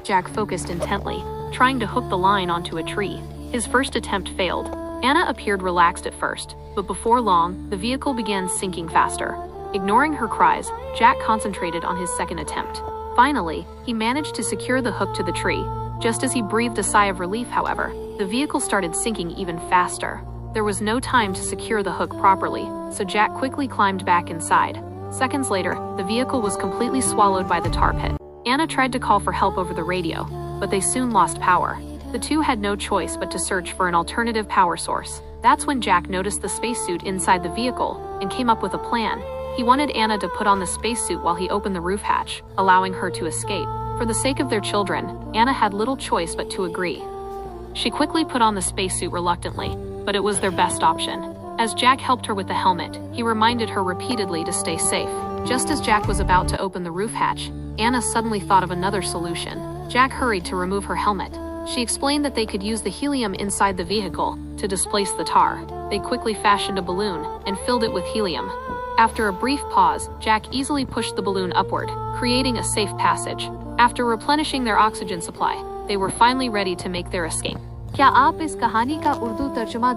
Jack focused intently, trying to hook the line onto a tree. His first attempt failed. Anna appeared relaxed at first, but before long, the vehicle began sinking faster. Ignoring her cries, Jack concentrated on his second attempt. Finally, he managed to secure the hook to the tree. Just as he breathed a sigh of relief, however, the vehicle started sinking even faster. There was no time to secure the hook properly, so Jack quickly climbed back inside. Seconds later, the vehicle was completely swallowed by the tar pit. Anna tried to call for help over the radio, but they soon lost power. The two had no choice but to search for an alternative power source. That's when Jack noticed the spacesuit inside the vehicle and came up with a plan. He wanted Anna to put on the spacesuit while he opened the roof hatch, allowing her to escape. For the sake of their children, Anna had little choice but to agree. She quickly put on the spacesuit reluctantly, but it was their best option. As Jack helped her with the helmet, he reminded her repeatedly to stay safe. Just as Jack was about to open the roof hatch, Anna suddenly thought of another solution. Jack hurried to remove her helmet. She explained that they could use the helium inside the vehicle to displace the tar. They quickly fashioned a balloon and filled it with helium. After a brief pause, Jack easily pushed the balloon upward, creating a safe passage. After replenishing their oxygen supply, they were finally ready to make their escape. क्या आप इस कहानी का उर्दू तर्जुमा